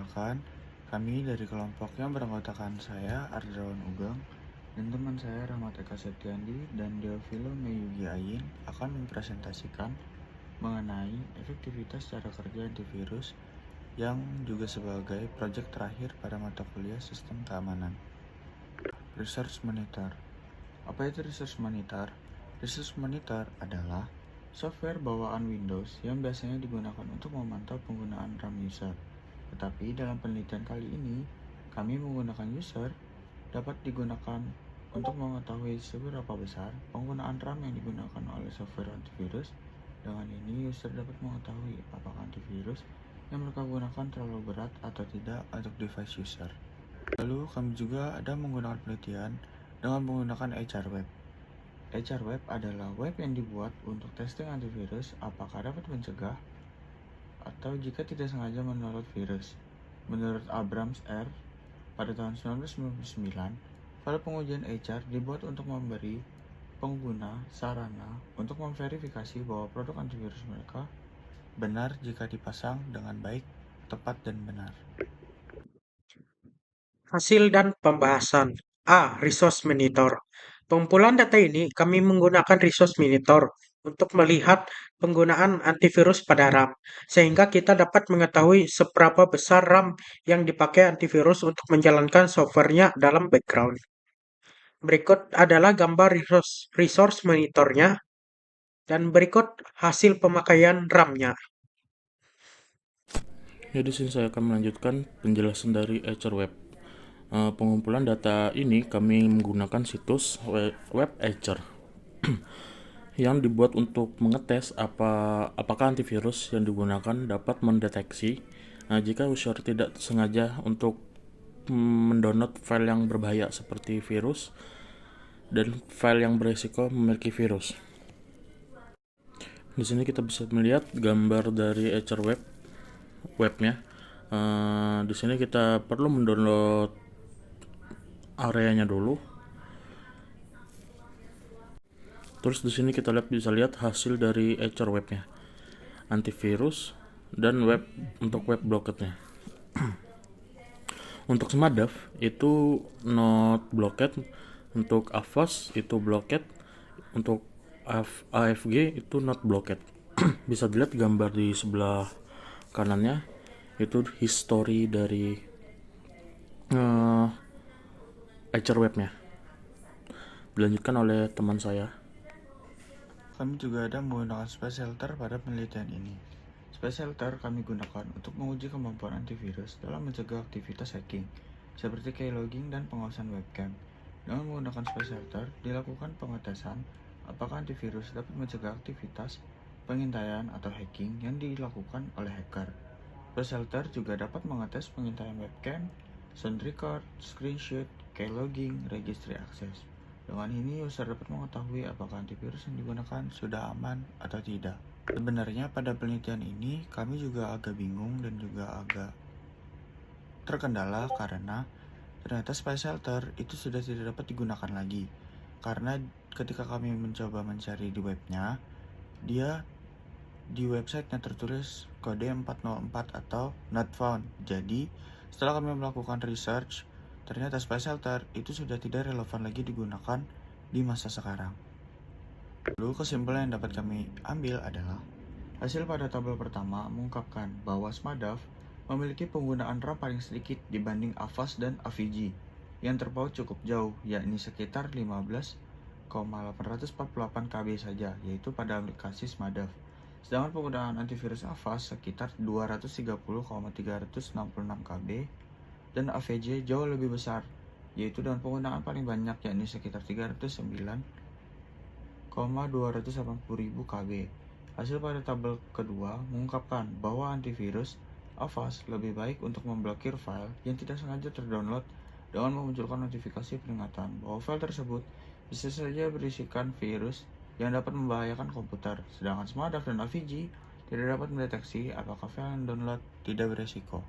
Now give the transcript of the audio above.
perkenalkan, kami dari kelompok yang beranggotakan saya, Ardrawan Ugeng, dan teman saya Rahmat Eka Septiandi dan Deofilo Meyugi Ayin akan mempresentasikan mengenai efektivitas cara kerja antivirus yang juga sebagai proyek terakhir pada mata kuliah Sistem Keamanan. Research Monitor. Apa itu Research Monitor? Research Monitor adalah software bawaan Windows yang biasanya digunakan untuk memantau penggunaan RAM user. Tetapi dalam penelitian kali ini, kami menggunakan user dapat digunakan untuk mengetahui seberapa besar penggunaan RAM yang digunakan oleh software antivirus. Dengan ini, user dapat mengetahui apakah antivirus yang mereka gunakan terlalu berat atau tidak untuk device user. Lalu, kami juga ada menggunakan penelitian dengan menggunakan HRweb. HRweb adalah web yang dibuat untuk testing antivirus apakah dapat mencegah atau jika tidak sengaja mendownload virus. Menurut Abrams R, pada tahun 1999, file pengujian HR dibuat untuk memberi pengguna sarana untuk memverifikasi bahwa produk antivirus mereka benar jika dipasang dengan baik, tepat, dan benar. Hasil dan pembahasan. A. Resource Monitor. Pengumpulan data ini kami menggunakan Resource Monitor untuk melihat penggunaan antivirus pada RAM, sehingga kita dapat mengetahui seberapa besar RAM yang dipakai antivirus untuk menjalankan softwarenya dalam background. Berikut adalah gambar resource monitornya, dan berikut hasil pemakaian RAM-nya. Ya, di sini saya akan melanjutkan penjelasan dari HRweb. Pengumpulan data ini kami menggunakan situs web Azure yang dibuat untuk mengetes apakah antivirus yang digunakan dapat mendeteksi jika user tidak sengaja untuk mendownload file yang berbahaya seperti virus dan file yang berisiko memiliki virus. Di sini kita bisa melihat gambar dari HRweb webnya. Di sini kita perlu mendownload areanya dulu. Terus di sini kita bisa lihat hasil dari HRwebnya, antivirus dan untuk web blockade-nya. Untuk Smartdav itu not blockade, untuk Avast itu blockade, untuk AFG itu not blockade. Bisa dilihat gambar di sebelah kanannya, itu history dari HRwebnya. Dilanjutkan oleh teman saya. Kami juga ada menggunakan SpaceShelter pada penelitian ini. SpaceShelter kami gunakan untuk menguji kemampuan antivirus dalam mencegah aktivitas hacking, seperti keylogging dan pengawasan webcam. Dengan menggunakan SpaceShelter, dilakukan pengetesan apakah antivirus dapat mencegah aktivitas pengintaian atau hacking yang dilakukan oleh hacker. SpaceShelter juga dapat mengetes pengintaian webcam, sound record, screenshot, keylogging, registry access. Dengan ini, user dapat mengetahui apakah antivirus yang digunakan sudah aman atau tidak. Sebenarnya pada penelitian ini, kami juga agak bingung dan juga agak terkendala karena ternyata SpaceShelter itu sudah tidak dapat digunakan lagi. Karena ketika kami mencoba mencari di webnya, dia di websitenya tertulis kode 404 atau not found. Jadi, setelah kami melakukan research, ternyata SpaceShelter itu sudah tidak relevan lagi digunakan di masa sekarang. Lalu kesimpulan yang dapat kami ambil adalah hasil pada tabel pertama mengungkapkan bahwa Smartdav memiliki penggunaan RAM paling sedikit dibanding Avast dan Avicii yang terpaut cukup jauh, yakni sekitar 15,848 KB saja, yaitu pada aplikasi Smartdav. Sedangkan penggunaan antivirus Avast sekitar 230,366 KB dan AVJ jauh lebih besar, yaitu dengan penggunaan paling banyak yakni sekitar 309,280.000 KB. Hasil pada tabel kedua mengungkapkan bahwa antivirus Avast lebih baik untuk memblokir file yang tidak sengaja terdownload dengan memunculkan notifikasi peringatan bahwa file tersebut bisa saja berisikan virus yang dapat membahayakan komputer, sedangkan Smartdav dan Avicii tidak dapat mendeteksi apakah file yang download tidak berisiko.